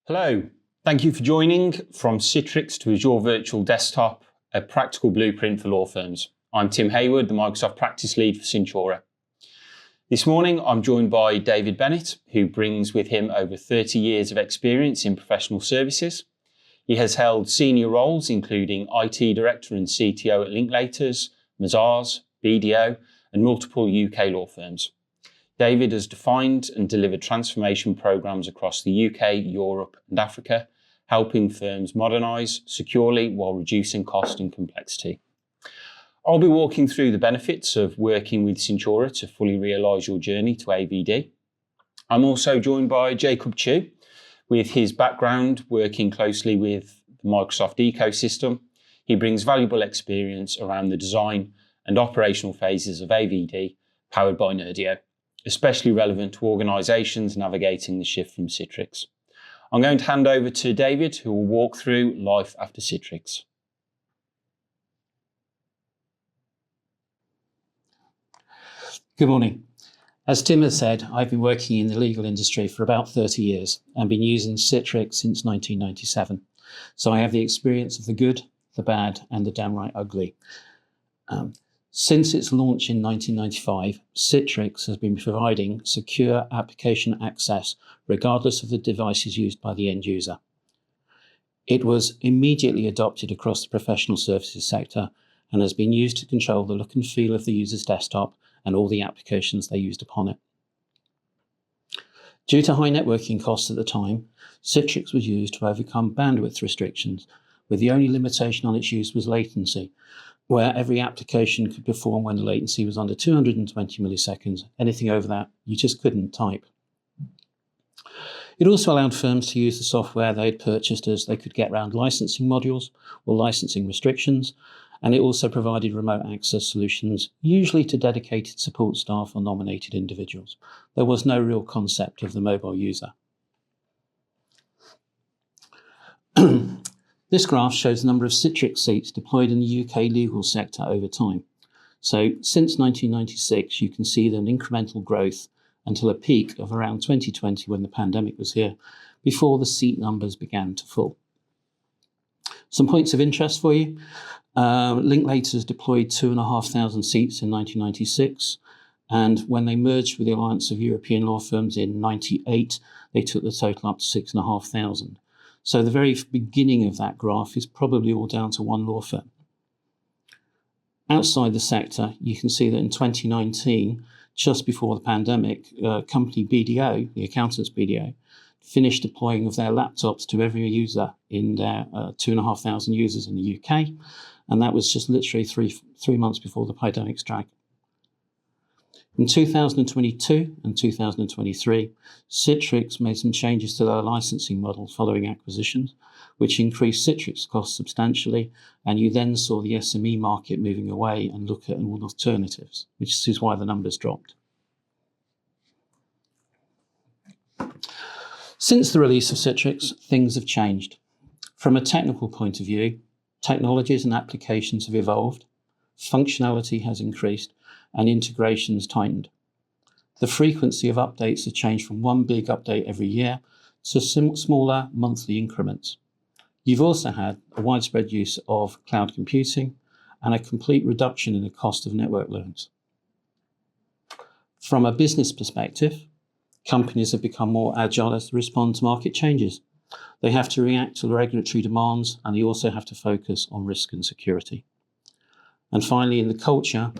Hello, thank you for joining From Citrix to Azure Virtual Desktop, a practical blueprint for law firms. I'm Tim Hayward, the Microsoft Practice Lead for Cintura. This morning, I'm joined by David Bennett, who brings with him over 30 years of experience in professional services. He has held senior roles, including IT Director and CTO at Linklaters, Mazars, BDO, and multiple UK law firms. David has defined and delivered transformation programs across the UK, Europe, and Africa, helping firms modernise securely while reducing cost and complexity. I'll be walking through the benefits of working with Cintura to fully realise your journey to AVD. I'm also joined by Jacob Chu, with his background working closely with the Microsoft ecosystem. He brings valuable experience around the design and operational phases of AVD, powered by Nerdio, especially relevant to organisations navigating the shift from Citrix. I'm going to hand over to David, who will walk through life after Citrix. Good morning. As Tim has said, I've been working in the legal industry for about 30 years and been using Citrix since 1997. So I have the experience of the good, the bad, and the downright ugly. Since its launch in 1995, Citrix has been providing secure application access regardless of the devices used by the end user. It was immediately adopted across the professional services sector and has been used to control the look and feel of the user's desktop and all the applications they used upon it. Due to high networking costs at the time, Citrix was used to overcome bandwidth restrictions, with the only limitation on its use was latency, where every application could perform when the latency was under 220 milliseconds. Anything over that, you just couldn't type. It also allowed firms to use the software they had purchased as they could get around licensing modules or licensing restrictions, and it also provided remote access solutions, usually to dedicated support staff or nominated individuals. There was no real concept of the mobile user. This graph shows the number of Citrix seats deployed in the UK legal sector over time. So since 1996, you can see an incremental growth until a peak of around 2020 when the pandemic was here, before the seat numbers began to fall. Some points of interest for you. Linklaters deployed 2,500 seats in 1996, and when they merged with the Alliance of European Law Firms in 1998, they took the total up to 6,500. So the very beginning of that graph is probably all down to one law firm. Outside the sector, you can see that in 2019, just before the pandemic, company BDO, the accountants BDO, finished deploying of their laptops to every user in their 2,500 users in the UK. And that was just literally three months before the pandemic struck. In 2022 and 2023, Citrix made some changes to their licensing model following acquisitions, which increased Citrix costs substantially, and you then saw the SME market moving away and look at all alternatives, which is why the numbers dropped. Since the release of Citrix, things have changed. From a technical point of view, technologies and applications have evolved, functionality has increased, and integrations tightened. The frequency of updates has changed from one big update every year to smaller monthly increments. You've also had a widespread use of cloud computing and a complete reduction in the cost of network loads. From a business perspective, companies have become more agile as they respond to market changes. They have to react to regulatory demands, and they also have to focus on risk and security. And finally, in the culture,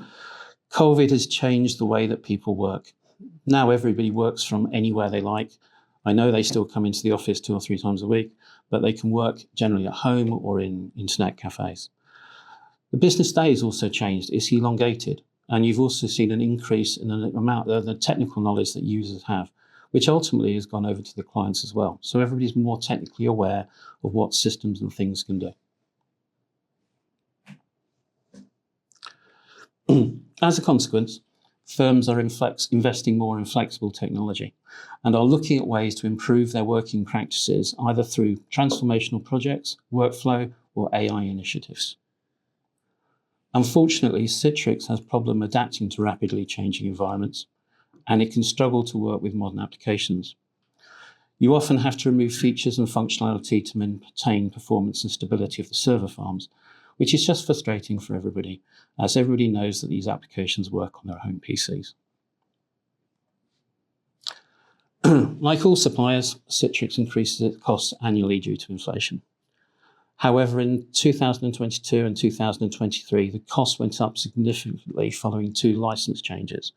COVID has changed the way that people work. Now everybody works from anywhere they like. I know they still come into the office 2 or 3 times a week, but they can work generally at home or in internet cafes. The business day has also changed. It's elongated. And you've also seen an increase in the amount of the technical knowledge that users have, which ultimately has gone over to the clients as well. So everybody's more technically aware of what systems and things can do. As a consequence, firms are investing more in flexible technology and are looking at ways to improve their working practices, either through transformational projects, workflow, or AI initiatives. Unfortunately, Citrix has problem adapting to rapidly changing environments, and it can struggle to work with modern applications. You often have to remove features and functionality to maintain performance and stability of the server farms, which is just frustrating for everybody, as everybody knows that these applications work on their home PCs. Like all suppliers, Citrix increases its costs annually due to inflation. However, in 2022 and 2023, the cost went up significantly following 2 license changes.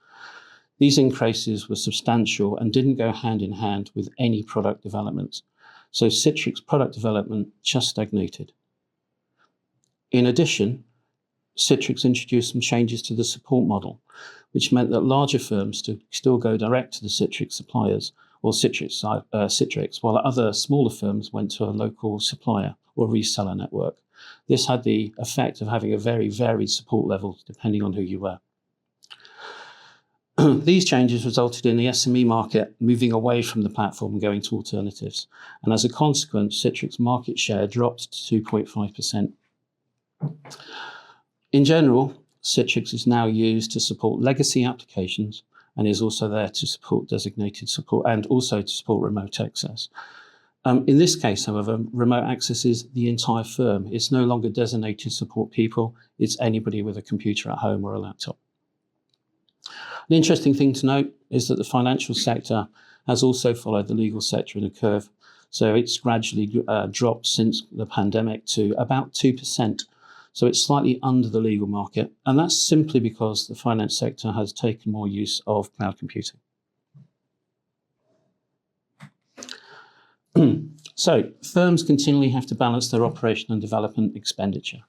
These increases were substantial and didn't go hand in hand with any product development, so Citrix product development just stagnated. In addition, Citrix introduced some changes to the support model, which meant that larger firms still go direct to the Citrix suppliers or Citrix, while other smaller firms went to a local supplier or reseller network. This had the effect of having a very varied support level depending on who you were. These changes resulted in the SME market moving away from the platform and going to alternatives. And as a consequence, Citrix market share dropped to 2.5%. In general, Citrix is now used to support legacy applications and is also there to support designated support and also to support remote access. In this case, however, remote access is the entire firm. It's no longer designated support people. It's anybody with a computer at home or a laptop. An interesting thing to note is that the financial sector has also followed the legal sector in a curve. So it's gradually dropped since the pandemic to about 2%. So it's slightly under the legal market. And that's simply because the finance sector has taken more use of cloud computing. So firms continually have to balance their operation and development expenditure.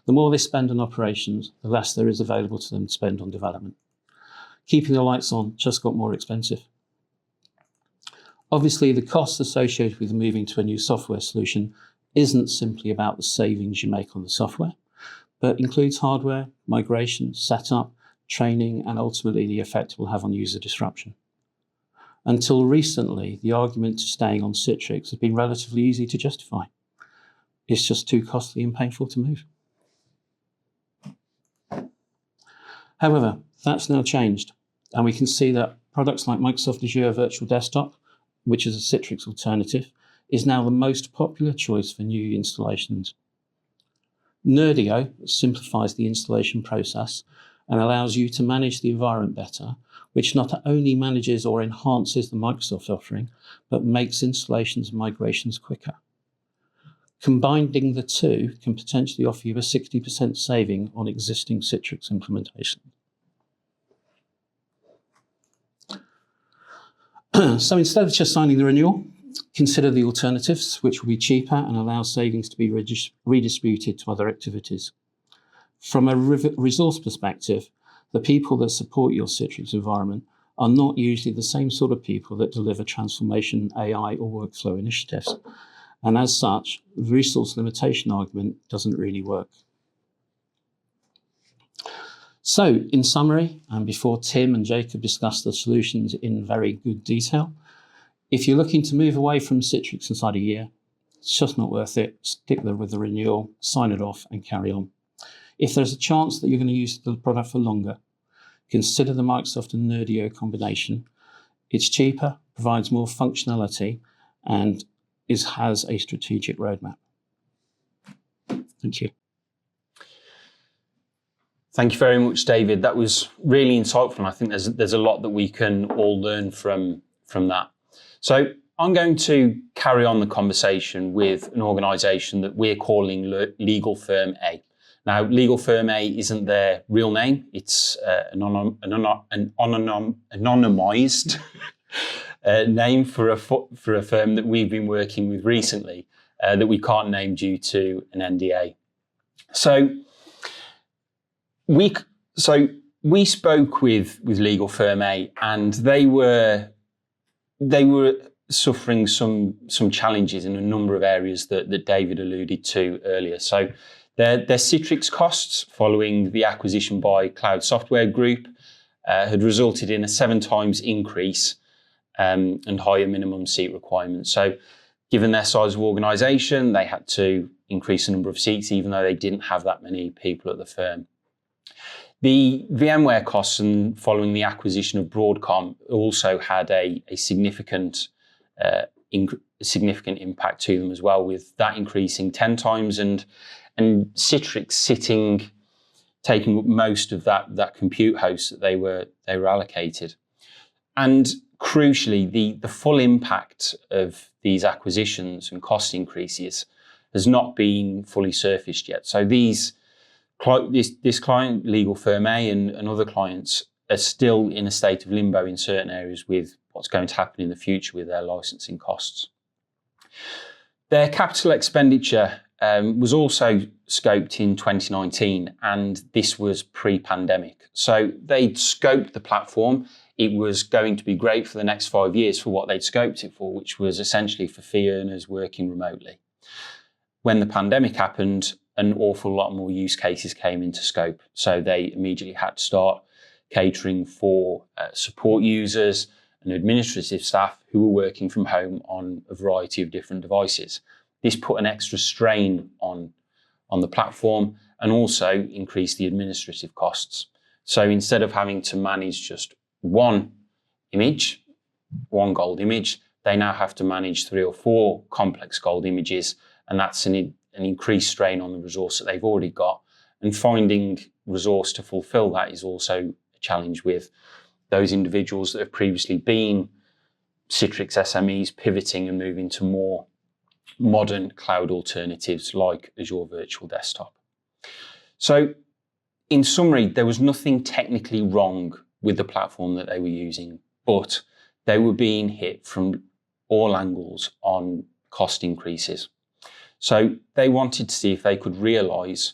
The more they spend on operations, the less there is available to them to spend on development. Keeping the lights on just got more expensive. Obviously, the costs associated with moving to a new software solution isn't simply about the savings you make on the software, but includes hardware, migration, setup, training, and ultimately the effect it will have on user disruption. Until recently, the argument to staying on Citrix has been relatively easy to justify. It's just too costly and painful to move. However, that's now changed, and we can see that products like Microsoft Azure Virtual Desktop, which is a Citrix alternative, is now the most popular choice for new installations. Nerdio simplifies the installation process and allows you to manage the environment better, which not only manages or enhances the Microsoft offering, but makes installations and migrations quicker. Combining the two can potentially offer you a 60% saving on existing Citrix implementation. So instead of just signing the renewal, consider the alternatives, which will be cheaper and allow savings to be redistributed to other activities. From a resource perspective, the people that support your Citrix environment are not usually the same sort of people that deliver transformation, AI, or workflow initiatives. And as such, the resource limitation argument doesn't really work. So, in summary, and before Tim and Jacob discuss the solutions in very good detail, if you're looking to move away from Citrix inside a year, it's just not worth it. Stick there with the renewal, sign it off, and carry on. If there's a chance that you're going to use the product for longer, consider the Microsoft and Nerdio combination. It's cheaper, provides more functionality, and has a strategic roadmap. Thank you. Thank you very much, David. That was really insightful, and I think there's a lot that we can all learn from that. So I'm going to carry on the conversation with an organisation that we're calling Legal Firm A. Now, Legal Firm A isn't their real name. It's an anonymised name for a firm that we've been working with recently that we can't name due to an NDA. So we spoke with Legal Firm A, and they were suffering some challenges in a number of areas that David alluded to earlier. So their Citrix costs following the acquisition by Cloud Software Group had resulted in a 7 times increase and higher minimum seat requirements. So given their size of organisation, they had to increase the number of seats even though they didn't have that many people at the firm. The VMware costs following the acquisition of Broadcom also had a significant significant impact to them as well, with that increasing 10 times and Citrix taking up most of that compute host that they were allocated. And crucially, the full impact of these acquisitions and cost increases has not been fully surfaced yet. So this client, legal firm A, and other clients are still in a state of limbo in certain areas with what's going to happen in the future with their licensing costs. Their capital expenditure was also scoped in 2019, and this was pre-pandemic. So they'd scoped the platform. It was going to be great for the next 5 years for what they'd scoped it for, which was essentially for fee earners working remotely. When the pandemic happened, an awful lot more use cases came into scope. So they immediately had to start catering for support users and administrative staff who were working from home on a variety of different devices. This put an extra strain on the platform and also increased the administrative costs. So instead of having to manage just one image, one gold image, they now have to manage 3 or 4 complex gold images, and that's an increased strain on the resource that they've already got. And finding resource to fulfill that is also a challenge with those individuals that have previously been Citrix SMEs pivoting and moving to more modern cloud alternatives like Azure Virtual Desktop. So in summary, there was nothing technically wrong with the platform that they were using, but they were being hit from all angles on cost increases. So they wanted to see if they could realize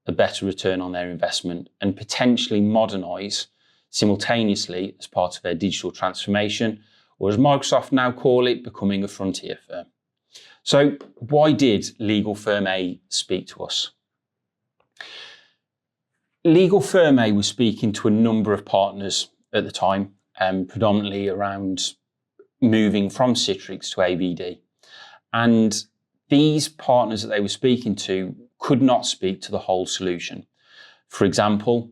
a better return on their investment and potentially modernize simultaneously as part of their digital transformation, or as Microsoft now call it, becoming a frontier firm. So why did legal firm A speak to us? Legal firm A was speaking to a number of partners at the time, predominantly around moving from Citrix to ABD. And these partners that they were speaking to could not speak to the whole solution. For example,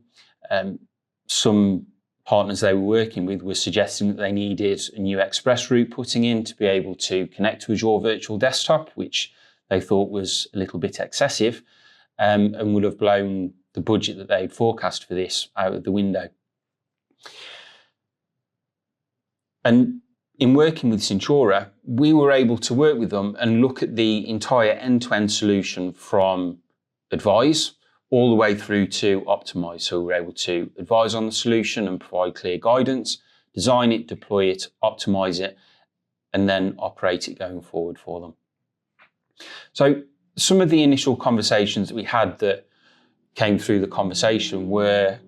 some partners they were working with were suggesting that they needed a new express route putting in to be able to connect to Azure Virtual Desktop, which they thought was a little bit excessive, and would have blown the budget that they'd forecast for this out of the window. And in working with Centura, we were able to work with them and look at the entire end-to-end solution from advise all the way through to optimize. So we were able to advise on the solution and provide clear guidance, design it, deploy it, optimize it, and then operate it going forward for them. So some of the initial conversations that we had that came through the conversation were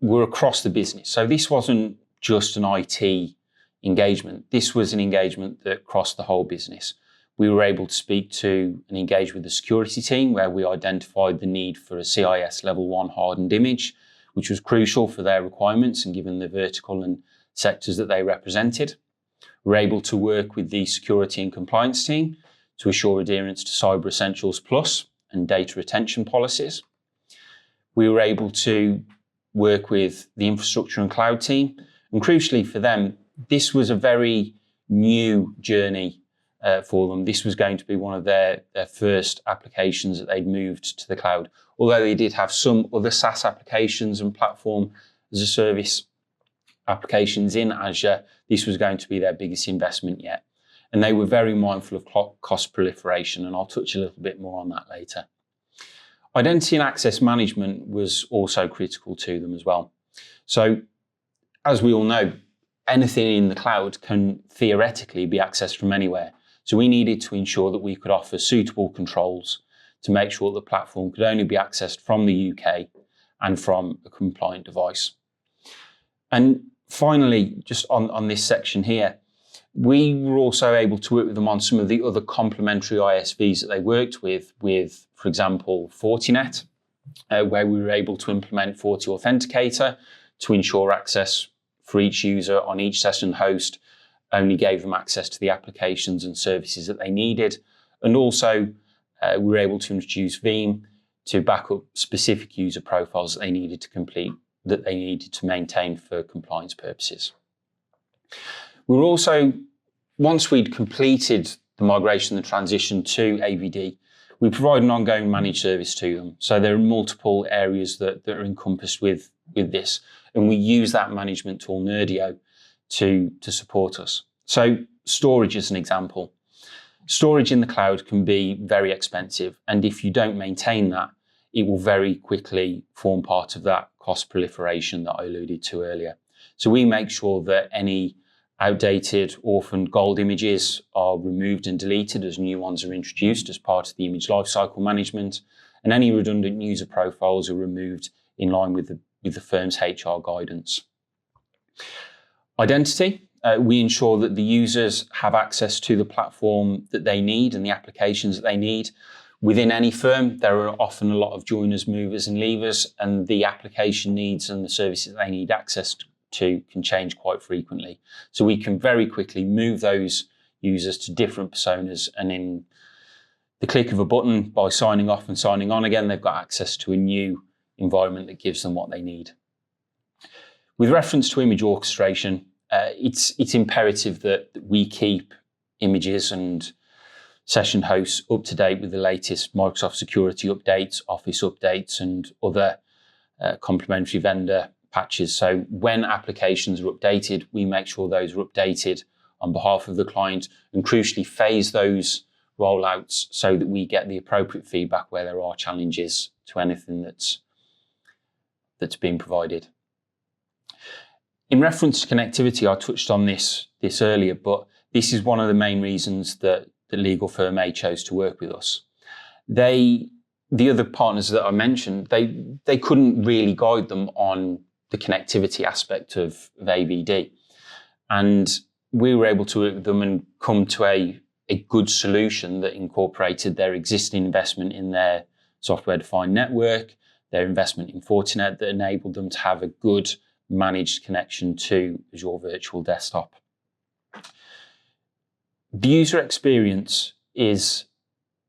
across the business. So this wasn't just an IT engagement. This was an engagement that crossed the whole business. We were able to speak to and engage with the security team, where we identified the need for a CIS level 1 hardened image, which was crucial for their requirements and given the vertical and sectors that they represented. We were able to work with the security and compliance team to assure adherence to Cyber Essentials Plus and data retention policies. We were able to work with the infrastructure and cloud team, and crucially for them, this was a very new journey for them. This was going to be one of their first applications that they'd moved to the cloud. Although they did have some other SaaS applications and platform as a service applications in Azure, this was going to be their biggest investment yet. And they were very mindful of cost proliferation, and I'll touch a little bit more on that later. Identity and access management was also critical to them as well. So, as we all know, anything in the cloud can theoretically be accessed from anywhere. So we needed to ensure that we could offer suitable controls to make sure the platform could only be accessed from the UK and from a compliant device. And finally, just on this section here, we were also able to work with them on some of the other complementary ISVs that they worked with, for example, Fortinet, where we were able to implement FortiAuthenticator to ensure access for each user on each session host, only gave them access to the applications and services that they needed. And also, we were able to introduce Veeam to back up specific user profiles that they needed to complete, that they needed to maintain for compliance purposes. We were also once we'd completed the migration and the transition to AVD, we provide an ongoing managed service to them. So there are multiple areas that are encompassed with this, and we use that management tool, Nerdio, to support us. So storage is an example. Storage in the cloud can be very expensive, and if you don't maintain that, it will very quickly form part of that cost proliferation that I alluded to earlier. So we make sure that any outdated, orphaned gold images are removed and deleted as new ones are introduced as part of the image lifecycle management, and any redundant user profiles are removed in line with the firm's HR guidance. Identity. We ensure that the users have access to the platform that they need and the applications that they need. Within any firm, there are often a lot of joiners, movers and leavers, and the application needs and the services they need access to can change quite frequently. So we can very quickly move those users to different personas, and in the click of a button, by signing off and signing on again, they've got access to a new environment that gives them what they need. With reference to image orchestration, it's imperative that we keep images and session hosts up to date with the latest Microsoft security updates, Office updates, and other complementary vendor patches. So when applications are updated, we make sure those are updated on behalf of the client, and crucially phase those rollouts so that we get the appropriate feedback where there are challenges to anything that's being provided. In reference to connectivity, I touched on this earlier, but this is one of the main reasons that the legal firm A chose to work with us. The other partners that I mentioned, they couldn't really guide them on the connectivity aspect of AVD. And we were able to work with them and come to a good solution that incorporated their existing investment in their software-defined network, their investment in Fortinet, that enabled them to have a good managed connection to Azure Virtual Desktop. The user experience is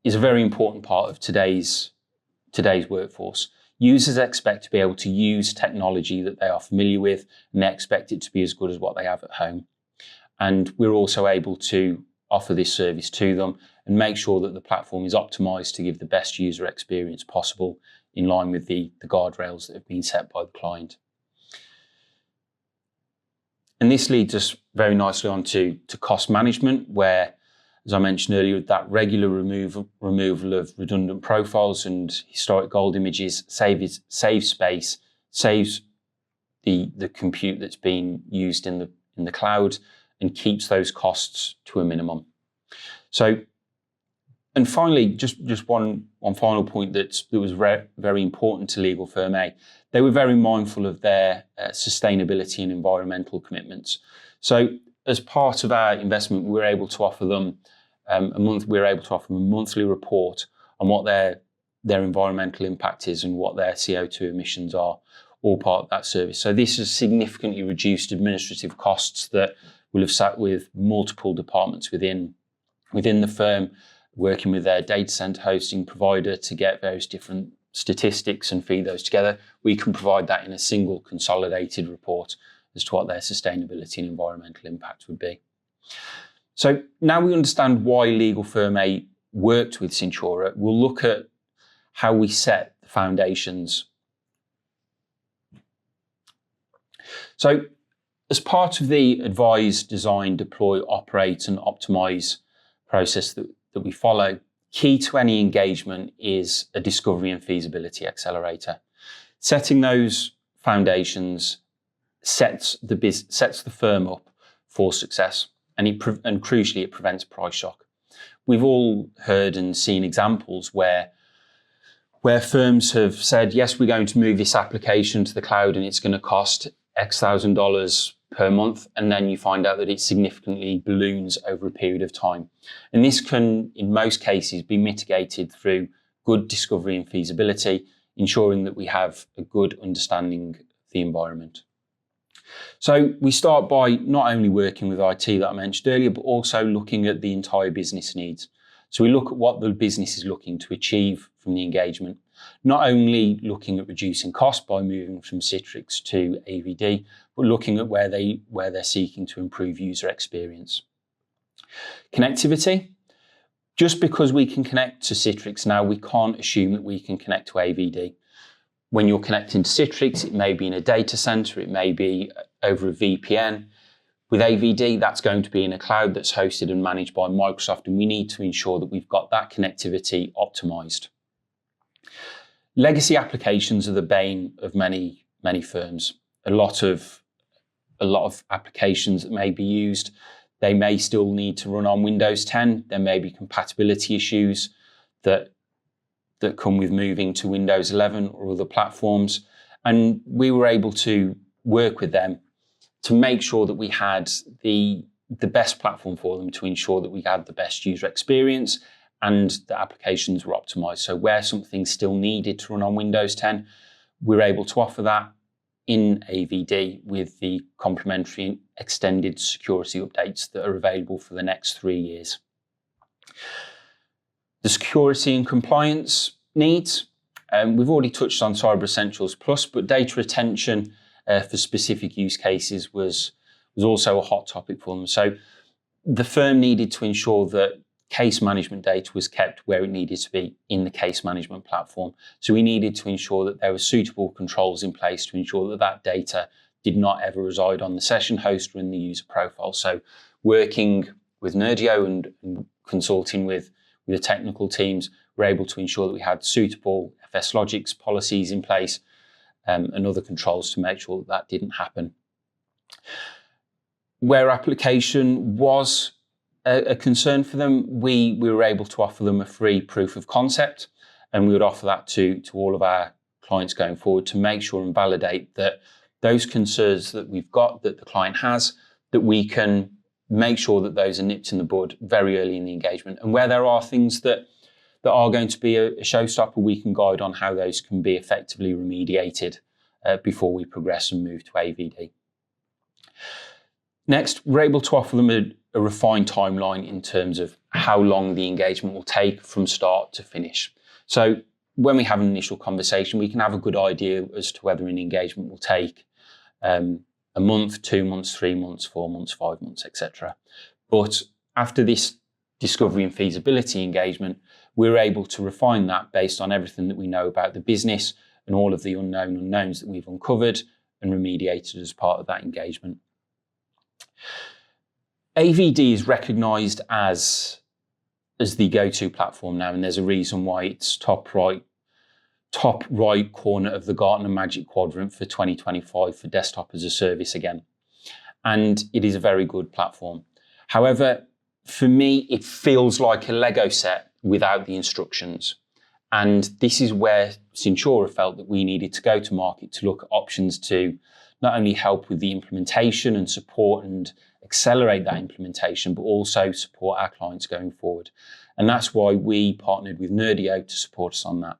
a very important part of today's workforce. Users expect to be able to use technology that they are familiar with, and they expect it to be as good as what they have at home. And we're also able to offer this service to them and make sure that the platform is optimized to give the best user experience possible in line with the guardrails that have been set by the client. And this leads us very nicely on to cost management, where, as I mentioned earlier, that regular removal of redundant profiles and historic gold images saves space, saves the compute that's being used in the cloud, and keeps those costs to a minimum. So, and finally, just one final point that was very important to legal firm A. They were very mindful of their sustainability and environmental commitments. So, as part of our investment, we were able to offer them a monthly report on what their environmental impact is and what their CO2 emissions are, all part of that service. So this has significantly reduced administrative costs that will have sat with multiple departments within the firm, working with their data center hosting provider to get various different statistics and feed those together. We can provide that in a single consolidated report as to what their sustainability and environmental impact would be. So now we understand why legal firm A worked with Cintura, we'll look at how we set the foundations. So as part of the advise, design, deploy, operate and optimize process that we follow, key to any engagement is a discovery and feasibility accelerator. Setting those foundations sets the firm up for success, and crucially, it prevents price shock. We've all heard and seen examples where firms have said, yes, we're going to move this application to the cloud and it's going to cost X thousand dollars per month, and then you find out that it significantly balloons over a period of time. And this can, in most cases, be mitigated through good discovery and feasibility, ensuring that we have a good understanding of the environment. So we start by not only working with IT that I mentioned earlier, but also looking at the entire business needs. So we look at what the business is looking to achieve from the engagement, not only looking at reducing cost by moving from Citrix to AVD, but looking at where they're seeking to improve user experience. Connectivity. Just because we can connect to Citrix now, we can't assume that we can connect to AVD. When you're connecting to Citrix, it may be in a data center, it may be over a VPN. With AVD, that's going to be in a cloud that's hosted and managed by Microsoft, and we need to ensure that we've got that connectivity optimized. Legacy applications are the bane of many firms. A lot of applications that may be used, they may still need to run on Windows 10. There may be compatibility issues that come with moving to Windows 11 or other platforms. And we were able to work with them to make sure that we had the best platform for them, to ensure that we had the best user experience and the applications were optimized. So where something still needed to run on Windows 10, we're able to offer that in AVD with the complementary extended security updates that are available for the next 3 years. The security and compliance needs, we've already touched on Cyber Essentials Plus, but data retention for specific use cases was also a hot topic for them. So the firm needed to ensure that case management data was kept where it needed to be in the case management platform. So we needed to ensure that there were suitable controls in place to ensure that that data did not ever reside on the session host or in the user profile. So working with Nerdio and consulting with the technical teams, we're able to ensure that we had suitable FS Logics policies in place and other controls to make sure that that didn't happen. Where application was a concern for them, we were able to offer them a free proof of concept, and we would offer that to all of our clients going forward to make sure and validate that those concerns that we've got, that the client has, that we can make sure that those are nipped in the bud very early in the engagement. And where there are things that are going to be a showstopper, we can guide on how those can be effectively remediated before we progress and move to AVD. Next, we're able to offer them a refined timeline in terms of how long the engagement will take from start to finish. So when we have an initial conversation, we can have a good idea as to whether an engagement will take a month, 2 months, 3 months, 4 months, 5 months, etc. But after this discovery and feasibility engagement, we're able to refine that based on everything that we know about the business and all of the unknown unknowns that we've uncovered and remediated as part of that engagement. AVD is recognised as the go-to platform now, and there's a reason why it's top right corner of the Gartner Magic Quadrant for 2025 for desktop as a service again. And it is a very good platform. However, for me, it feels like a Lego set without the instructions. And this is where Citrix felt that we needed to go to market to look at options to not only help with the implementation and support and accelerate that implementation, but also support our clients going forward. And that's why we partnered with Nerdio to support us on that.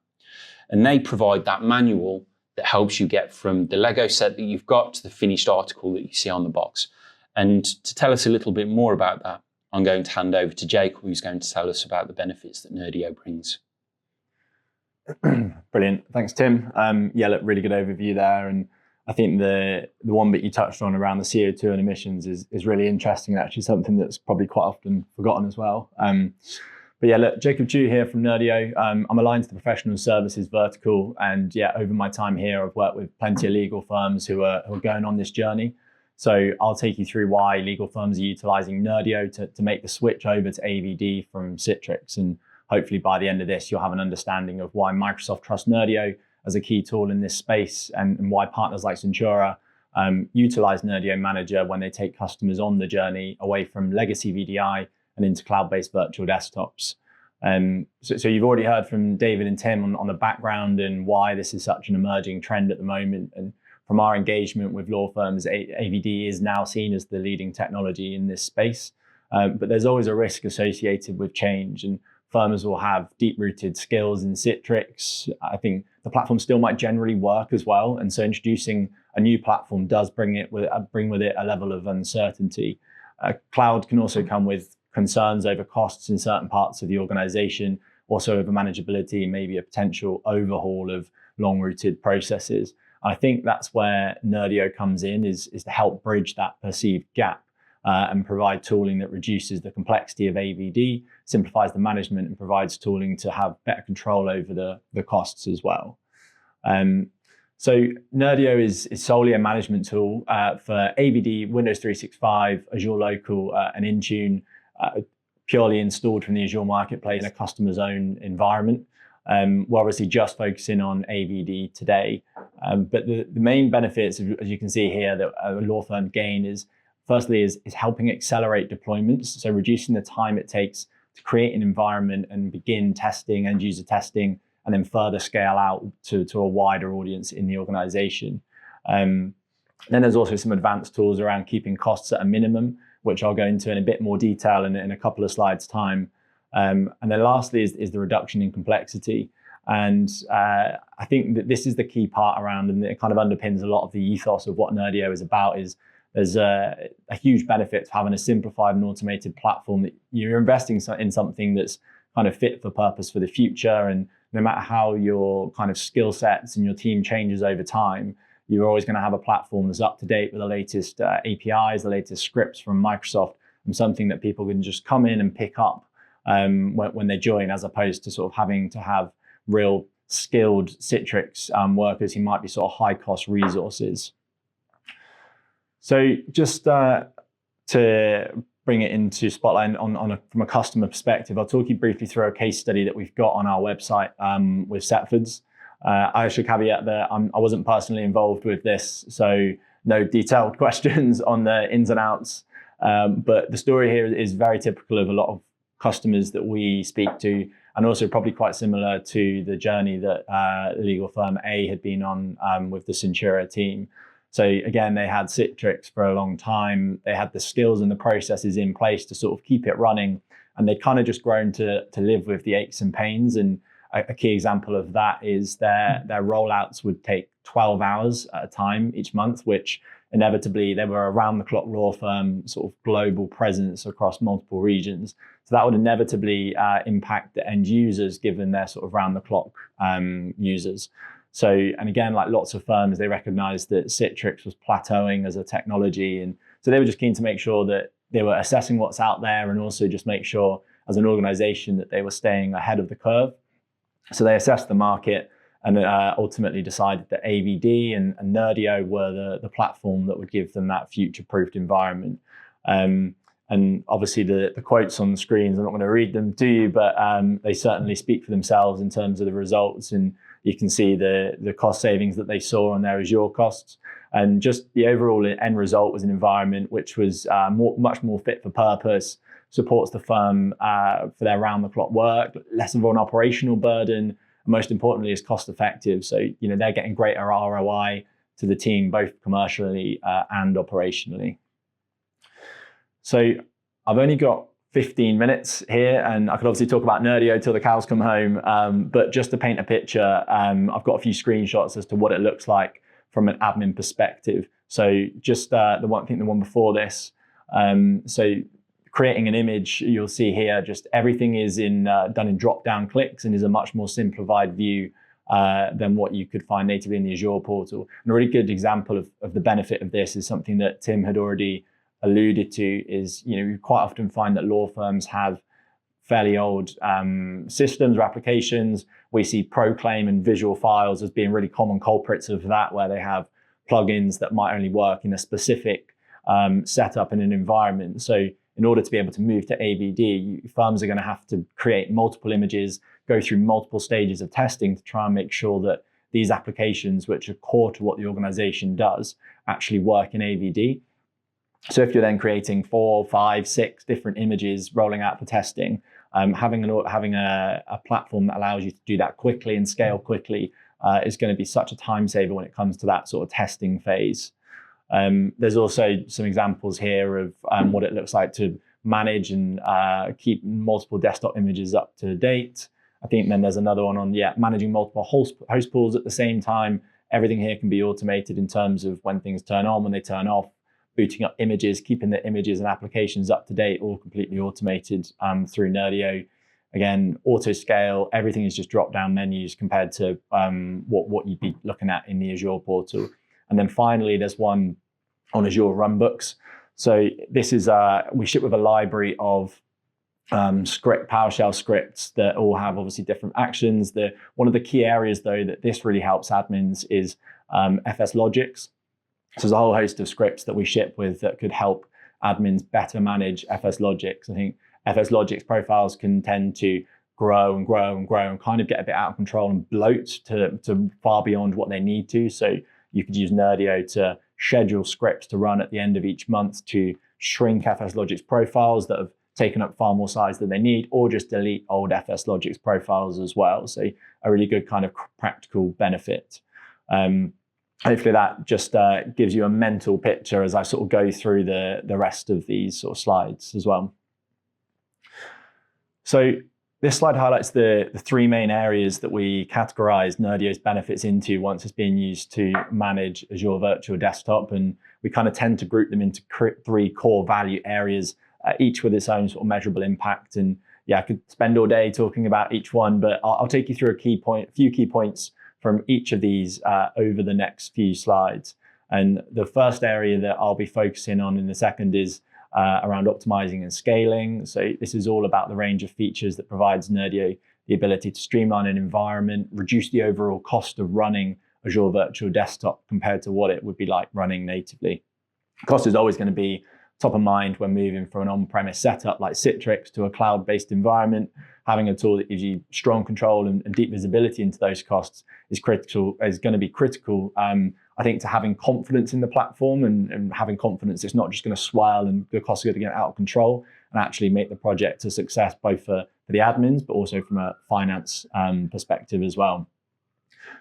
And they provide that manual that helps you get from the Lego set that you've got to the finished article that you see on the box. And to tell us a little bit more about that, I'm going to hand over to Jake, who's going to tell us about the benefits that Nerdio brings. Brilliant. Thanks, Tim. Yeah, look, really good overview there. And I think the one bit you touched on around the CO2 and emissions is really interesting, and actually something that's probably quite often forgotten as well. But yeah, look, Jacob Chu here from Nerdio. I'm aligned to the professional services vertical, and yeah, over my time here, I've worked with plenty of legal firms who are going on this journey. So I'll take you through why legal firms are utilizing Nerdio to make the switch over to AVD from Citrix. And hopefully by the end of this, you'll have an understanding of why Microsoft trusts Nerdio as a key tool in this space, and why partners like Citrix utilize Nerdio Manager when they take customers on the journey away from legacy VDI and into cloud-based virtual desktops. So you've already heard from David and Tim on the background and why this is such an emerging trend at the moment. And from our engagement with law firms, AVD is now seen as the leading technology in this space. But there's always a risk associated with change, and firms will have deep-rooted skills in Citrix. I think the platform still might generally work as well. And so introducing a new platform does bring with it a level of uncertainty. Cloud can also come with concerns over costs in certain parts of the organization, also over manageability, maybe a potential overhaul of long-rooted processes. I think that's where Nerdio comes in, is to help bridge that perceived gap. and provide tooling that reduces the complexity of AVD, simplifies the management, and provides tooling to have better control over the costs as well. So Nerdio is solely a management tool for AVD, Windows 365, Azure Local, and Intune, purely installed from the Azure Marketplace in a customer's own environment. We're obviously just focusing on AVD today, but the main benefits, as you can see here, that a law firm gain is, firstly, is helping accelerate deployments, so reducing the time it takes to create an environment and begin testing, end user testing, and then further scale out to a wider audience in the organization. Then there's also some advanced tools around keeping costs at a minimum, which I'll go into in a bit more detail in a couple of slides' time. And then lastly is the reduction in complexity. And I think that this is the key part around, and it kind of underpins a lot of the ethos of what Nerdio is about, is there's a huge benefit to having a simplified and automated platform that you're investing in something that's kind of fit for purpose for the future. And no matter how your kind of skill sets and your team changes over time, you're always going to have a platform that's up to date with the latest APIs, the latest scripts from Microsoft, and something that people can just come in and pick up when they join, as opposed to sort of having to have real skilled Citrix workers who might be sort of high cost resources. So just to bring it into spotlight from a customer perspective, I'll talk you briefly through a case study that we've got on our website with Setfords. I should caveat that I wasn't personally involved with this, so no detailed questions on the ins and outs. But the story here is very typical of a lot of customers that we speak to, and also probably quite similar to the journey that legal firm A had been on with the Centura team. So again, they had Citrix for a long time. They had the skills and the processes in place to sort of keep it running, and they'd kind of just grown to live with the aches and pains. And a key example of that is their rollouts would take 12 hours at a time each month, which inevitably they were a round-the-clock law firm, sort of global presence across multiple regions. So that would inevitably impact the end users, given their sort of round-the-clock users. So, and again, like lots of firms, they recognized that Citrix was plateauing as a technology. And so they were just keen to make sure that they were assessing what's out there, and also just make sure as an organization that they were staying ahead of the curve. So they assessed the market and ultimately decided that AVD and Nerdio were the platform that would give them that future-proofed environment. And obviously the quotes on the screens, I'm not going to read them to you, but they certainly speak for themselves in terms of the results. And you can see the cost savings that they saw on their Azure costs. And just the overall end result was an environment which was much more fit for purpose, supports the firm for their round-the-clock work, less of an operational burden, and most importantly is cost effective. So, you know, they're getting greater ROI to the team, both commercially and operationally. So I've only got 15 minutes here, and I could obviously talk about Nerdio till the cows come home, but just to paint a picture, I've got a few screenshots as to what it looks like from an admin perspective. So just the one before this. So creating an image, you'll see here, just everything is done in drop-down clicks and is a much more simplified view than what you could find natively in the Azure portal. And a really good example of the benefit of this is something that Tim had already alluded to, is, you know, we quite often find that law firms have fairly old systems or applications. We see Proclaim and visual files as being really common culprits of that, where they have plugins that might only work in a specific setup in an environment. So in order to be able to move to AVD, firms are going to have to create multiple images, go through multiple stages of testing to try and make sure that these applications, which are core to what the organization does, actually work in AVD. So if you're then creating 4, 5, 6 different images rolling out for testing, having a platform that allows you to do that quickly and scale quickly is going to be such a time saver when it comes to that sort of testing phase. There's also some examples here of what it looks like to manage and keep multiple desktop images up to date. I think then there's another one on managing multiple host pools at the same time. Everything here can be automated in terms of when things turn on, when they turn off, booting up images, keeping the images and applications up to date, all completely automated through Nerdio. Again, auto scale, everything is just drop down menus compared to what you'd be looking at in the Azure portal. And then finally, there's one on Azure Runbooks. So this is, we ship with a library of PowerShell scripts that all have obviously different actions. One of the key areas though that this really helps admins is FS logics. So there's a whole host of scripts that we ship with that could help admins better manage FS logics. I think FS logics profiles can tend to grow and grow and grow and kind of get a bit out of control and bloat to far beyond what they need to. So you could use Nerdio to schedule scripts to run at the end of each month to shrink FS logics profiles that have taken up far more size than they need, or just delete old FS logics profiles as well. So a really good kind of practical benefit. Hopefully that just gives you a mental picture as I sort of go through the rest of these sort of slides as well. So this slide highlights the three main areas that we categorize Nerdio's benefits into once it's being used to manage Azure Virtual Desktop. And we kind of tend to group them into three core value areas, each with its own sort of measurable impact. And yeah, I could spend all day talking about each one, but I'll take you through a few key points from each of these over the next few slides. And the first area that I'll be focusing on in a second is around optimizing and scaling. So this is all about the range of features that provides Nerdio the ability to streamline an environment, reduce the overall cost of running Azure Virtual Desktop compared to what it would be like running natively. Cost is always going to be top of mind when moving from an on-premise setup like Citrix to a cloud-based environment. Having a tool that gives you strong control and deep visibility into those costs is going to be critical. I think to having confidence in the platform and having confidence it's not just going to swell and the costs are going to get out of control, and actually make the project a success both for the admins but also from a finance perspective as well.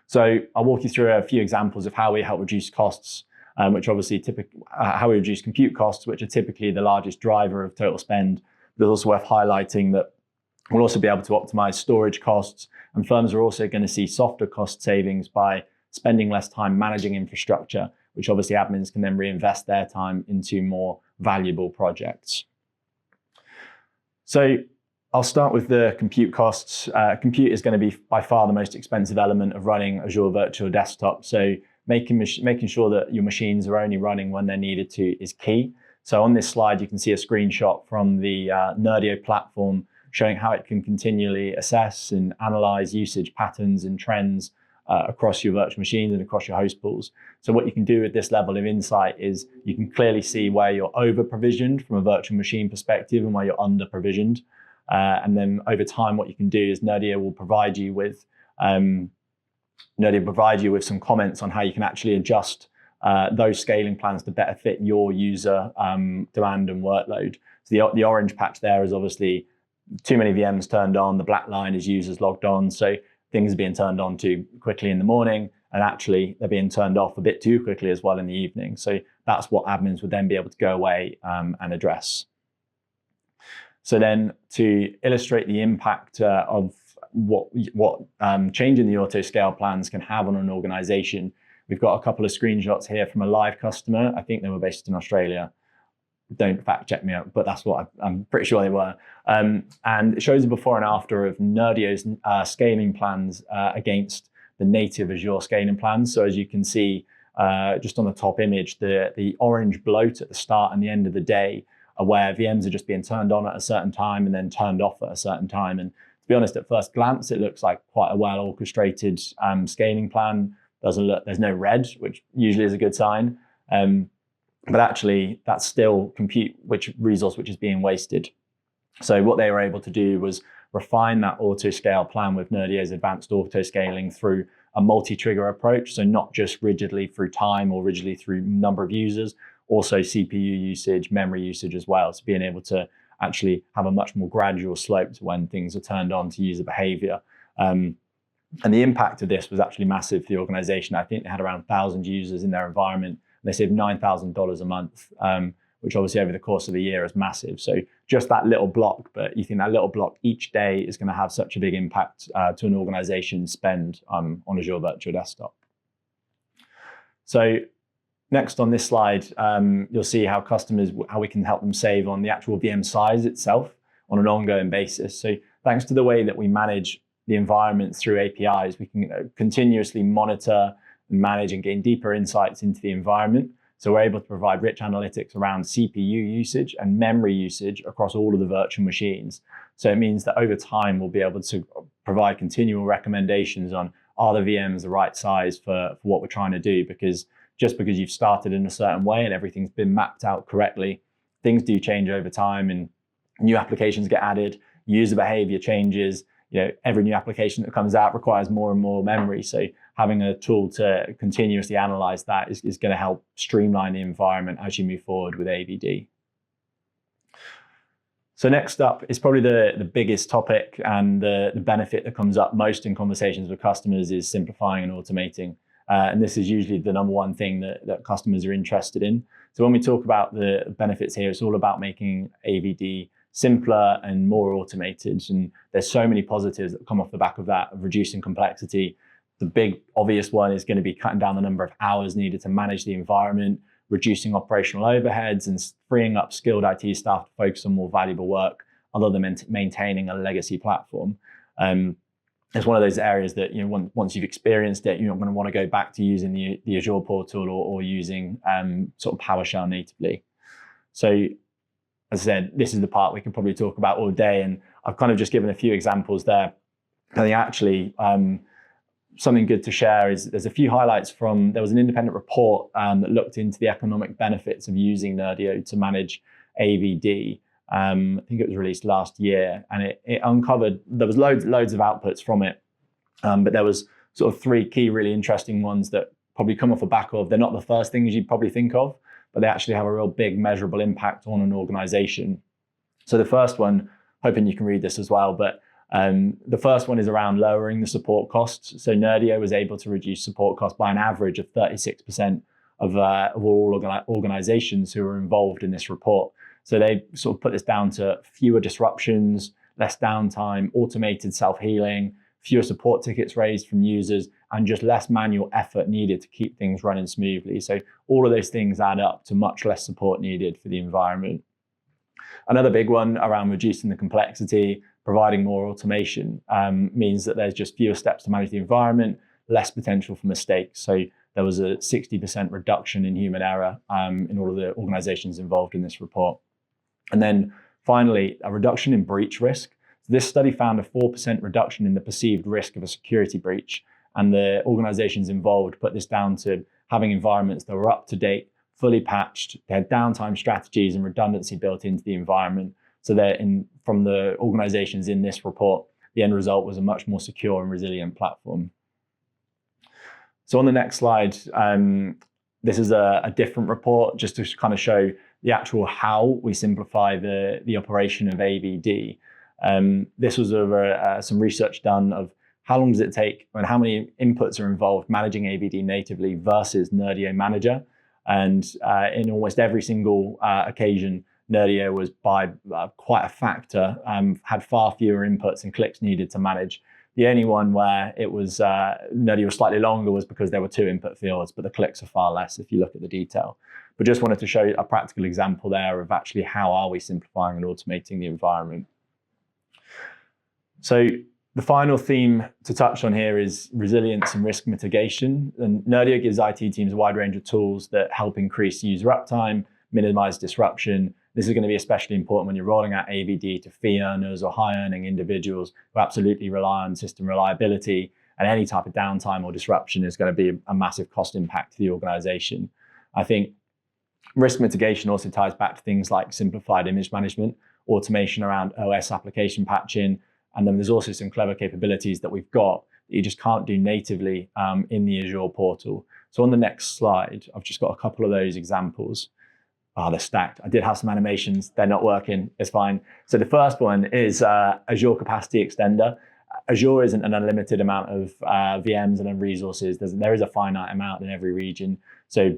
So I'll walk you through a few examples of how we help reduce costs, which obviously how we reduce compute costs, which are typically the largest driver of total spend. But it's also worth highlighting that we'll also be able to optimize storage costs, and firms are also going to see softer cost savings by spending less time managing infrastructure, which obviously admins can then reinvest their time into more valuable projects. So I'll start with the compute costs. Compute is going to be by far the most expensive element of running Azure Virtual Desktop. So making sure that your machines are only running when they're needed to is key. So on this slide, you can see a screenshot from the Nerdio platform showing how it can continually assess and analyze usage patterns and trends across your virtual machines and across your host pools. So what you can do with this level of insight is you can clearly see where you're over provisioned from a virtual machine perspective and where you're under provisioned. And then over time, what you can do is Nerdio will provide you with some comments on how you can actually adjust those scaling plans to better fit your user demand and workload. So the orange patch there is obviously too many VMs turned on. The black line is users logged on. So things are being turned on too quickly in the morning, and actually they're being turned off a bit too quickly as well in the evening. So that's what admins would then be able to go away and address. So then to illustrate the impact of what changing the auto scale plans can have on an organization, we've got a couple of screenshots here from a live customer. I think they were based in Australia. Don't fact check me out, but that's what I'm pretty sure they were. And it shows a before and after of Nerdio's scaling plans against the native Azure scaling plans. So as you can see, just on the top image, the orange bloat at the start and the end of the day are where VMs are just being turned on at a certain time and then turned off at a certain time. And to be honest, at first glance, it looks like quite a well orchestrated scaling plan. There's no red, which usually is a good sign. But actually, that's still compute resource which is being wasted. So what they were able to do was refine that auto scale plan with Nerdio's advanced auto scaling through a multi-trigger approach. So not just rigidly through time or rigidly through number of users, also CPU usage, memory usage as well. So being able to actually have a much more gradual slope to when things are turned on to user behavior. And the impact of this was actually massive for the organization. I think they had around 1,000 users in their environment. They saved $9,000 a month, which obviously over the course of a year is massive. So just that little block, but you think that little block each day is going to have such a big impact to an organization's spend on Azure Virtual Desktop. So next on this slide, you'll see how we can help them save on the actual VM size itself on an ongoing basis. So thanks to the way that we manage the environment through APIs, we can continuously monitor, manage and gain deeper insights into the environment. So we're able to provide rich analytics around CPU usage and memory usage across all of the virtual machines. So it means that over time, we'll be able to provide continual recommendations on, are the VMs the right size for what we're trying to do? Because just because you've started in a certain way and everything's been mapped out correctly, things do change over time and new applications get added, user behavior changes. Every new application that comes out requires more and more memory. So having a tool to continuously analyze that is going to help streamline the environment as you move forward with AVD. So next up is probably the biggest topic and the benefit that comes up most in conversations with customers is simplifying and automating. And this is usually the number one thing that customers are interested in. So when we talk about the benefits here, it's all about making AVD simpler and more automated. And there's so many positives that come off the back of that, of reducing complexity. The big obvious one is going to be cutting down the number of hours needed to manage the environment, reducing operational overheads and freeing up skilled IT staff to focus on more valuable work other than maintaining a legacy platform. It's one of those areas that once you've experienced it, you're not going to want to go back to using the Azure portal or using sort of PowerShell natively. So as I said, this is the part we can probably talk about all day, and I've kind of just given a few examples there. I think actually something good to share is there's a few highlights there was an independent report that looked into the economic benefits of using Nerdio to manage AVD. I think it was released last year, and it uncovered, there was loads of outputs from it, but there was sort of three key really interesting ones that probably come off the back of, they're not the first things you'd probably think of, but they actually have a real big measurable impact on an organization. So the first one, hoping you can read this as well, but the first one is around lowering the support costs. So Nerdio was able to reduce support costs by an average of 36% of all organizations who were involved in this report. So they sort of put this down to fewer disruptions, less downtime, automated self-healing, fewer support tickets raised from users, and just less manual effort needed to keep things running smoothly. So all of those things add up to much less support needed for the environment. Another big one around reducing the complexity, providing more automation means that there's just fewer steps to manage the environment, less potential for mistakes. So there was a 60% reduction in human error in all of the organizations involved in this report. And then finally, a reduction in breach risk. So this study found a 4% reduction in the perceived risk of a security breach. And the organizations involved put this down to having environments that were up to date, fully patched, they had downtime strategies and redundancy built into the environment. So from the organizations in this report, the end result was a much more secure and resilient platform. So on the next slide, this is a different report just to kind of show the actual how we simplify the operation of AVD. This was over some research done of how long does it take and how many inputs are involved managing AVD natively versus Nerdio Manager. And in almost every single occasion, Nerdio was by quite a factor, had far fewer inputs and clicks needed to manage. The only one where it was Nerdio was slightly longer was because there were 2 input fields, but the clicks are far less if you look at the detail. But just wanted to show a practical example there of actually how are we simplifying and automating the environment. So the final theme to touch on here is resilience and risk mitigation. And Nerdio gives IT teams a wide range of tools that help increase user uptime, minimize disruption. This is going to be especially important when you're rolling out AVD to fee earners or high earning individuals who absolutely rely on system reliability, and any type of downtime or disruption is going to be a massive cost impact to the organization. I think risk mitigation also ties back to things like simplified image management, automation around OS application patching, and then there's also some clever capabilities that we've got that you just can't do natively in the Azure portal. So on the next slide, I've just got a couple of those examples. They're stacked. I did have some animations. They're not working. It's fine. So the first one is Azure Capacity Extender. Azure isn't an unlimited amount of VMs and resources. There is a finite amount in every region. So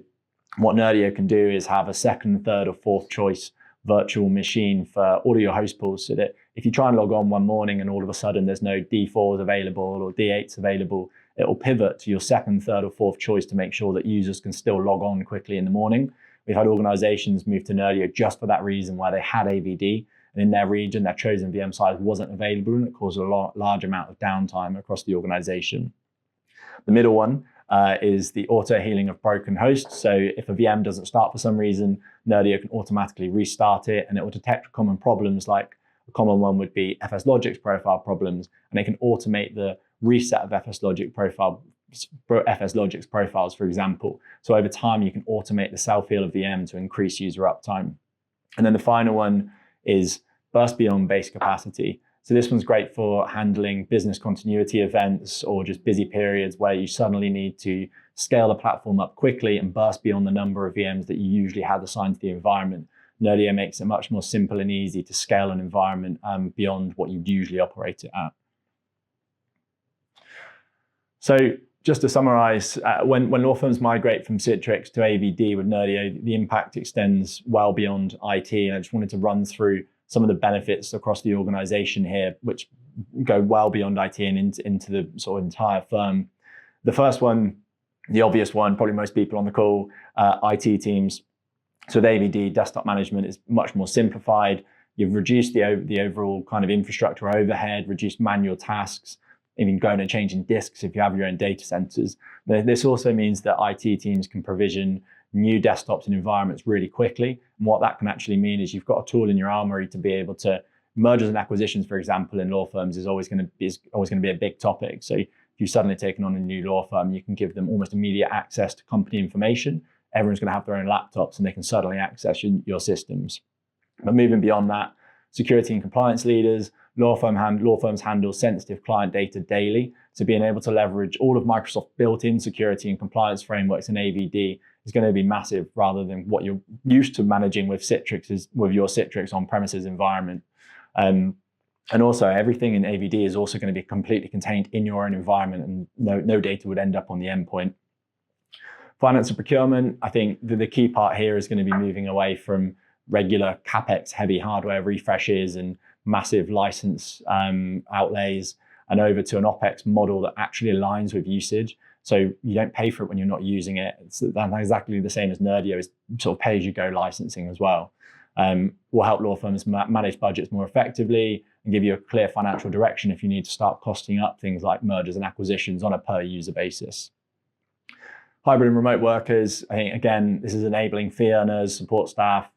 what Nerdio can do is have a second, third, or fourth choice virtual machine for all of your host pools, so that if you try and log on one morning and all of a sudden there's no D4s available or D8s available, it will pivot to your second, third, or fourth choice to make sure that users can still log on quickly in the morning. We've had organizations move to Nerdio just for that reason, where they had AVD and in their region, their chosen VM size wasn't available, and it caused a large amount of downtime across the organization. The middle one is the auto healing of broken hosts. So if a VM doesn't start for some reason, Nerdio can automatically restart it, and it will detect common problems. Like a common one would be FSLogix profile problems, and it can automate the reset of FSLogix profiles, for example. So over time, you can automate the self-heal of VM to increase user uptime. And then the final one is burst beyond base capacity. So this one's great for handling business continuity events or just busy periods where you suddenly need to scale the platform up quickly and burst beyond the number of VMs that you usually had assigned to the environment. Nerdio makes it much more simple and easy to scale an environment beyond what you'd usually operate it at. So just to summarize, when law firms migrate from Citrix to AVD with Nerdio, the impact extends well beyond IT. And I just wanted to run through some of the benefits across the organization here, which go well beyond IT and into the sort of entire firm. The first one, the obvious one, probably most people on the call, IT teams. So with AVD, desktop management is much more simplified. You've reduced the overall kind of infrastructure overhead, reduced manual tasks, even going and changing disks if you have your own data centers. This also means that IT teams can provision new desktops and environments really quickly. And what that can actually mean is you've got a tool in your armory to be able to mergers and acquisitions, for example, in law firms is always going to be a big topic. So if you've suddenly taken on a new law firm, you can give them almost immediate access to company information. Everyone's going to have their own laptops and they can suddenly access your systems. But moving beyond that, security and compliance leaders, law firms handle sensitive client data daily. So being able to leverage all of Microsoft's built-in security and compliance frameworks in AVD is going to be massive rather than what you're used to managing with your Citrix on-premises environment. And also everything in AVD is also going to be completely contained in your own environment, and no data would end up on the endpoint. Finance and procurement, I think the key part here is going to be moving away from regular CapEx heavy hardware refreshes and massive license outlays and over to an OpEx model that actually aligns with usage. So you don't pay for it when you're not using it. That's exactly the same as Nerdio, is sort of pay-as-you-go licensing as well. Will help law firms manage budgets more effectively and give you a clear financial direction if you need to start costing up things like mergers and acquisitions on a per-user basis. Hybrid and remote workers, I think, again, this is enabling fee earners, support staff,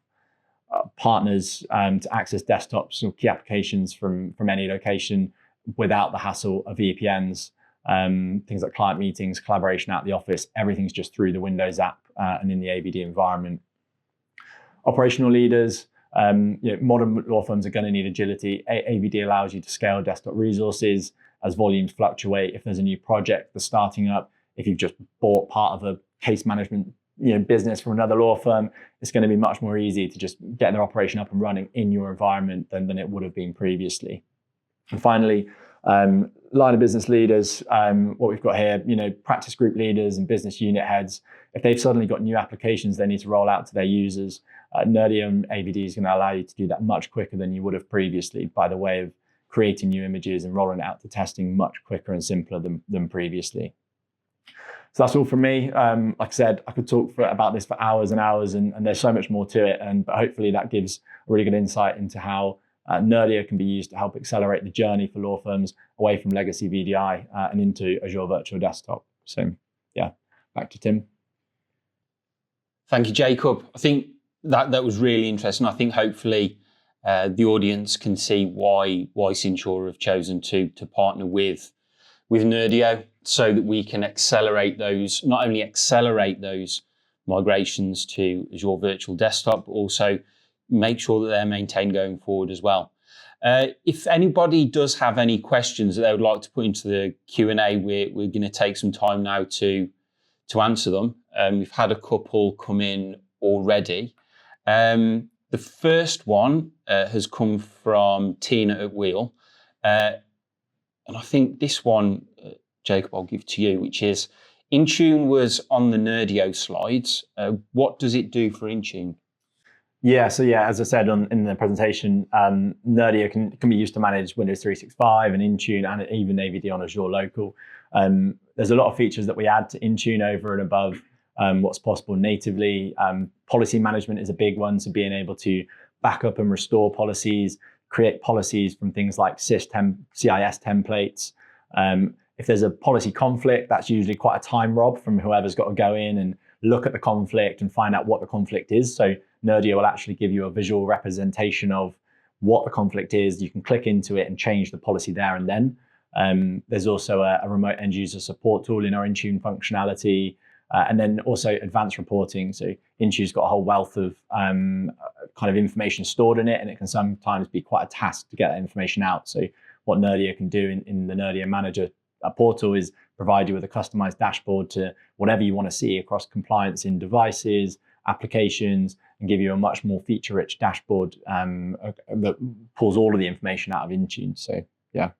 partners to access desktops or key applications from any location without the hassle of VPNs. Things like client meetings, collaboration out the office, everything's just through the Windows app and in the AVD environment. Operational leaders, modern law firms are going to need agility. AVD allows you to scale desktop resources as volumes fluctuate. If there's a new project that's starting up, if you've just bought part of a case management business from another law firm, it's going to be much more easy to just get their operation up and running in your environment than it would have been previously. And finally, line of business leaders, what we've got here, practice group leaders and business unit heads, if they've suddenly got new applications they need to roll out to their users, Nerdio and AVD is going to allow you to do that much quicker than you would have previously by the way of creating new images and rolling it out to testing much quicker and simpler than previously. So that's all from me. Like I said, I could talk about this for hours and hours, and there's so much more to it. But hopefully that gives a really good insight into how Nerdio can be used to help accelerate the journey for law firms away from legacy VDI and into Azure Virtual Desktop. So yeah, back to Tim. Thank you, Jacob. I think that was really interesting. I think hopefully the audience can see why Cincura have chosen to partner with Nerdio, so that we can not only accelerate those migrations to Azure Virtual Desktop, but also make sure that they're maintained going forward as well. If anybody does have any questions that they would like to put into the Q&A, we're going to take some time now to answer them. We've had a couple come in already. The first one has come from Tina at Wheel. And I think this one, Jacob, I'll give to you, which is, Intune was on the Nerdio slides. What does it do for Intune? Yeah, so as I said in the presentation, Nerdio can be used to manage Windows 365 and Intune and even AVD on Azure Local. There's a lot of features that we add to Intune over and above what's possible natively. Policy management is a big one, so being able to back up and restore policies, create policies from things like CIS templates. If there's a policy conflict, that's usually quite a time rob from whoever's got to go in and look at the conflict and find out what the conflict is. So Nerdio will actually give you a visual representation of what the conflict is. You can click into it and change the policy there and then. There's also a remote end user support tool in our Intune functionality, and then also advanced reporting. So Intune's got a whole wealth of kind of information stored in it, and it can sometimes be quite a task to get that information out. So what Nerdio can do in the Nerdio Manager portal is provide you with a customized dashboard to whatever you want to see across compliance in devices, applications, and give you a much more feature-rich dashboard that pulls all of the information out of Intune. So, yeah.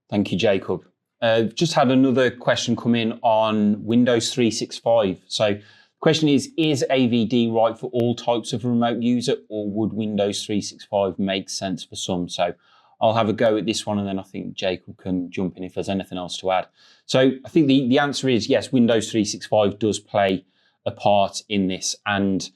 Thank you, Jacob. Just had another question come in on Windows 365. So the question is AVD right for all types of remote user, or would Windows 365 make sense for some? So I'll have a go at this one, and then I think Jacob can jump in if there's anything else to add. So I think the answer is yes, Windows 365 does play a part in this. And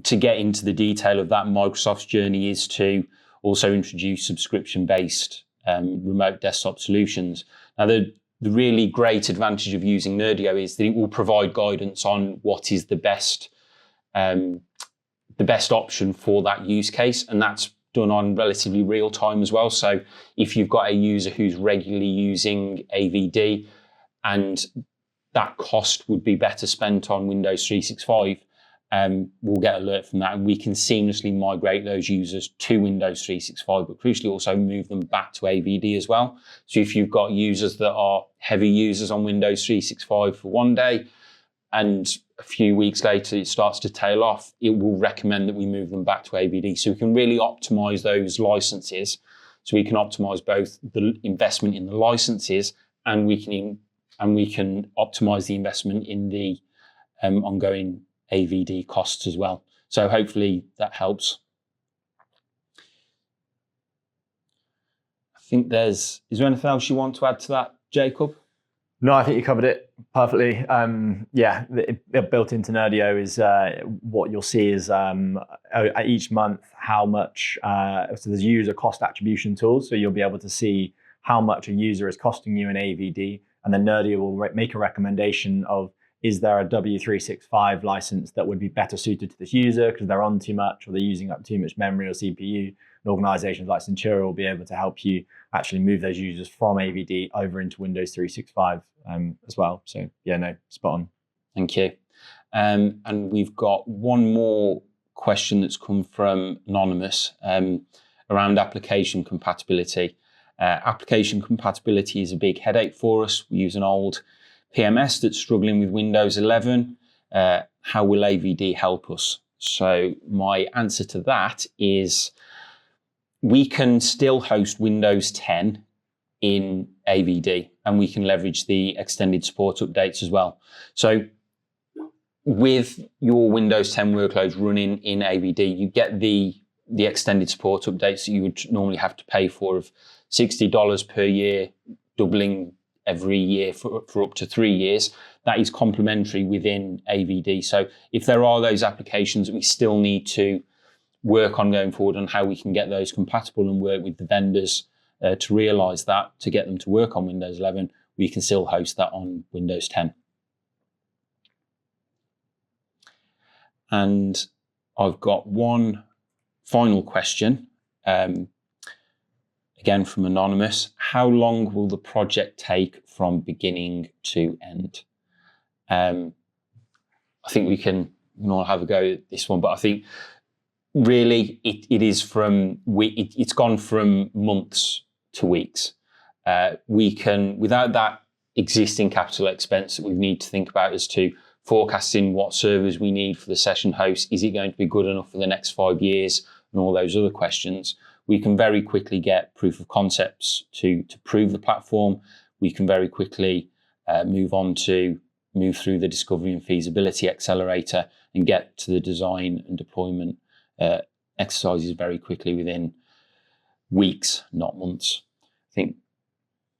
to get into the detail of that, Microsoft's journey is to also introduce subscription-based remote desktop solutions. Now, the really great advantage of using Nerdio is that it will provide guidance on what is the best option for that use case, and that's done on relatively real time as well. So if you've got a user who's regularly using AVD and that cost would be better spent on Windows 365, we'll get alert from that, and we can seamlessly migrate those users to Windows 365, but crucially also move them back to AVD as well. So if you've got users that are heavy users on Windows 365 for one day, and a few weeks later it starts to tail off, it will recommend that we move them back to AVD. So we can really optimize those licenses. So we can optimize both the investment in the licenses, and we can optimize the investment in the ongoing AVD costs as well. So hopefully that helps. I think is there anything else you want to add to that, Jacob? No, I think you covered it perfectly. Yeah, built into Nerdio is what you'll see is each month how much, so there's user cost attribution tools, so you'll be able to see how much a user is costing you in AVD, and then Nerdio will make a recommendation of, is there a W365 license that would be better suited to this user because they're on too much or they're using up too much memory or CPU? And organizations like Centura will be able to help you actually move those users from AVD over into Windows 365 as well. So yeah, no, spot on. Thank you. And we've got one more question that's come from Anonymous around application compatibility. Application compatibility is a big headache for us. We use an old PMS that's struggling with Windows 11. How will AVD help us? So my answer to that is we can still host Windows 10 in AVD, and we can leverage the extended support updates as well. So with your Windows 10 workloads running in AVD, you get the extended support updates that you would normally have to pay for of $60 per year, doubling every year for up to 3 years. That is complementary within AVD. So if there are those applications that we still need to work on going forward on how we can get those compatible and work with the vendors to realize that, to get them to work on Windows 11, we can still host that on Windows 10. And I've got one final question, again from Anonymous. How long will the project take from beginning to end? I think we can all have a go at this one, but I think really it's gone from months to weeks. We can, without that existing capital expense that we need to think about as to forecasting what servers we need for the session host, is it going to be good enough for the next 5 years, and all those other questions, we can very quickly get proof of concepts to prove the platform. We can very quickly move through the discovery and feasibility accelerator and get to the design and deployment exercises very quickly within weeks, not months. I think,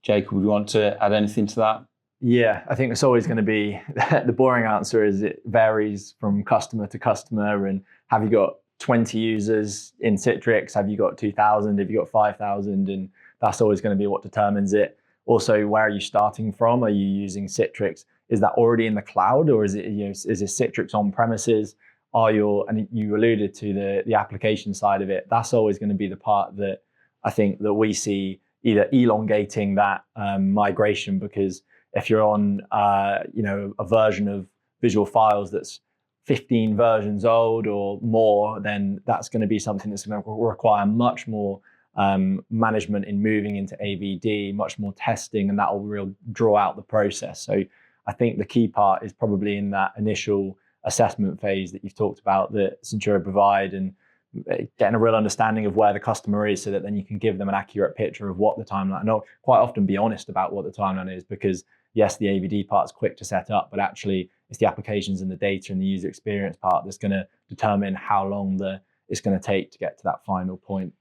Jacob, would you want to add anything to that? Yeah, I think it's always going to be, the boring answer is it varies from customer to customer. And have you got 20 users in Citrix? Have you got 2,000? Have you got 5,000? And that's always going to be what determines it. Also, where are you starting from? Are you using Citrix? Is that already in the cloud, or is it, is it Citrix on premises? And you alluded to the application side of it. That's always going to be the part that I think that we see either elongating that migration, because if you're on a version of visual files that's 15 versions old or more, then that's going to be something that's going to require much more management in moving into AVD, much more testing, and that will really draw out the process. So I think the key part is probably in that initial assessment phase that you've talked about, that Centura provide, and getting a real understanding of where the customer is, so that then you can give them an accurate picture of what the timeline, and quite often be honest about what the timeline is, because yes, the AVD part's quick to set up, but actually it's the applications and the data and the user experience part that's going to determine how long it's going to take to get to that final point.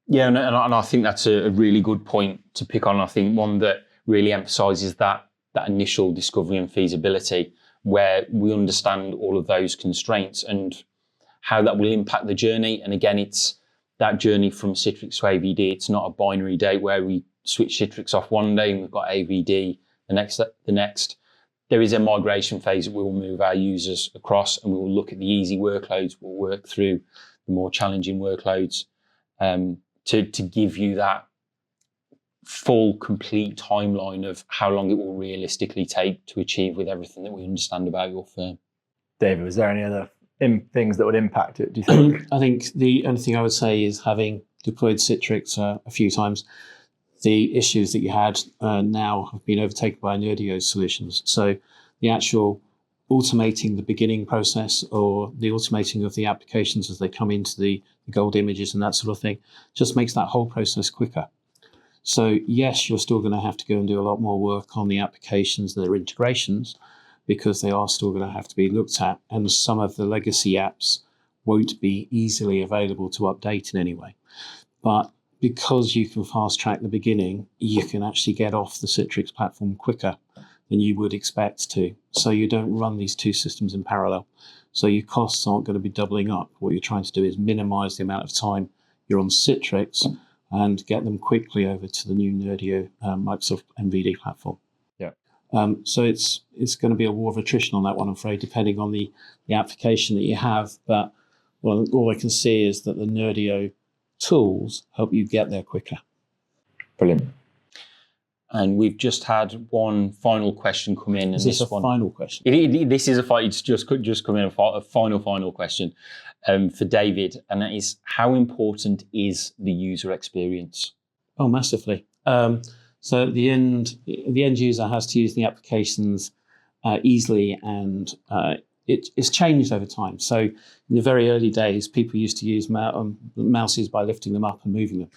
Yeah, and I think that's a really good point to pick on. I think one that really emphasises that initial discovery and feasibility, where we understand all of those constraints and how that will impact the journey. And again, it's that journey from Citrix to AVD. It's not a binary date where we switch Citrix off one day and we've got AVD the next. There is a migration phase that we will move our users across, and we will look at the easy workloads. We'll work through the more challenging workloads to give you that full, complete timeline of how long it will realistically take to achieve with everything that we understand about your firm. David, was there any other things that would impact it, do you think? I think the only thing I would say is, having deployed Citrix a few times, the issues that you had now have been overtaken by Nerdio solutions. So the actual automating the beginning process, or the automating of the applications as they come into the gold images and that sort of thing, just makes that whole process quicker. So yes, you're still going to have to go and do a lot more work on the applications and their integrations, because they are still going to have to be looked at, and some of the legacy apps won't be easily available to update in any way. But because you can fast track the beginning, you can actually get off the Citrix platform quicker than you would expect to. So you don't run these two systems in parallel. So your costs aren't going to be doubling up. What you're trying to do is minimize the amount of time you're on Citrix and get them quickly over to the new Nerdio Microsoft MVD platform. Yeah. So it's going to be a war of attrition on that one, I'm afraid, depending on the application that you have. But all I can see is that the Nerdio tools help you get there quicker. Brilliant. And we've just had one final question come in. Is this a final question? This is it's just come in a final question for David, and that is, how important is the user experience? Oh, massively. So the end user has to use the applications easily, and it's changed over time. So in the very early days, people used to use mouses by lifting them up and moving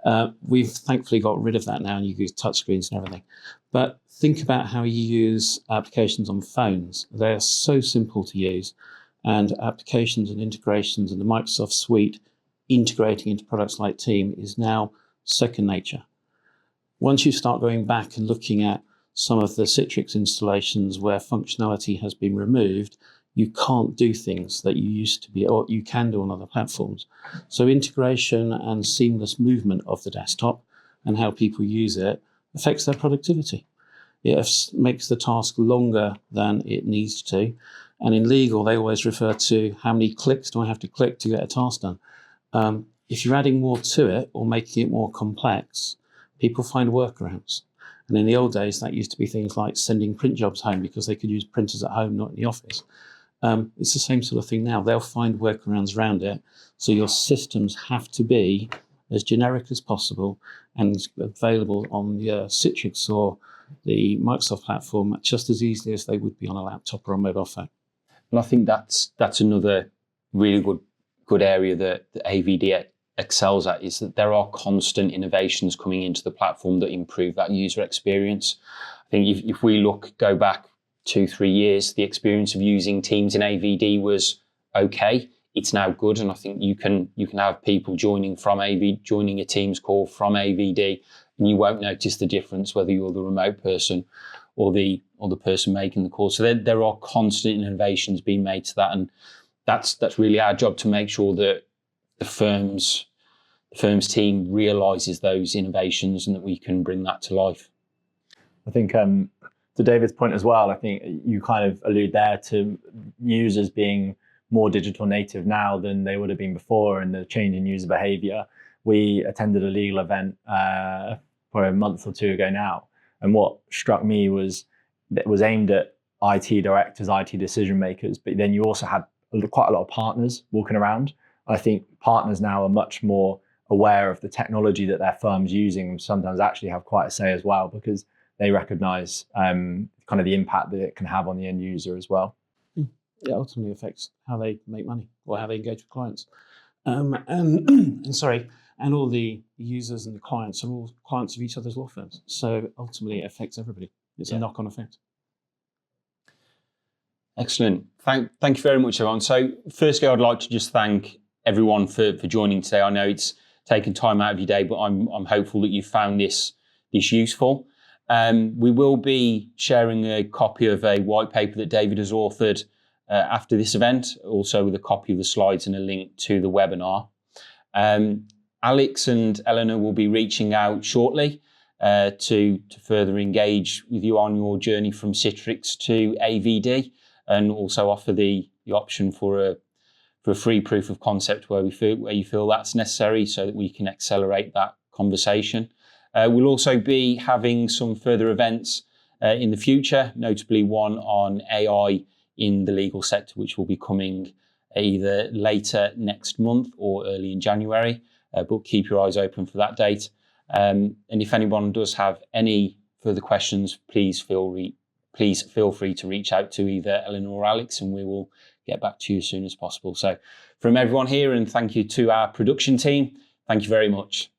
them. We've thankfully got rid of that now, and you use touchscreens and everything. But think about how you use applications on phones. They're so simple to use, and applications and integrations and the Microsoft suite integrating into products like Team is now second nature. Once you start going back and looking at some of the Citrix installations where functionality has been removed, you can't do things that you used to be, or you can do on other platforms. So integration and seamless movement of the desktop and how people use it affects their productivity. It makes the task longer than it needs to. And in legal, they always refer to how many clicks do I have to click to get a task done. If you're adding more to it or making it more complex, people find workarounds. And in the old days, that used to be things like sending print jobs home because they could use printers at home, not in the office. It's the same sort of thing now. They'll find workarounds around it. So your systems have to be as generic as possible and available on the Citrix or the Microsoft platform just as easily as they would be on a laptop or a mobile phone. And I think that's another really good area that AVD excels at, is that there are constant innovations coming into the platform that improve that user experience. I think if we go back 2-3 years, the experience of using Teams in AVD was okay. It's now good, and I think you can have people joining a Teams call from AVD, and you won't notice the difference whether you're the remote person or the person making the call. So there are constant innovations being made to that, and that's really our job, to make sure that the firm's team realises those innovations and that we can bring that to life. I think to David's point as well, I think you kind of allude there to users being more digital native now than they would have been before, and the change in user behavior. We attended a legal event for a month or two ago now, and what struck me was that it was aimed at IT directors, IT decision makers, but then you also had quite a lot of partners walking around. I think partners now are much more aware of the technology that their firm's using, and sometimes actually have quite a say as well, because they recognize kind of the impact that it can have on the end user as well. It ultimately affects how they make money or how they engage with clients. And all the users and the clients are all clients of each other's law firms. So ultimately it affects everybody. It's a knock-on effect. Excellent. Thank you very much, everyone. So firstly, I'd like to just thank everyone for joining today. I know it's taken time out of your day, but I'm hopeful that you found this useful. We will be sharing a copy of a white paper that David has authored after this event, also with a copy of the slides and a link to the webinar. Alex and Eleanor will be reaching out shortly to further engage with you on your journey from Citrix to AVD, and also offer the option for a free proof of concept where you feel that's necessary, so that we can accelerate that conversation. We'll also be having some further events in the future, notably one on AI in the legal sector, which will be coming either later next month or early in January, but keep your eyes open for that date. And if anyone does have any further questions, please feel free to reach out to either Eleanor or Alex, and we will get back to you as soon as possible. So from everyone here, and thank you to our production team, thank you very much.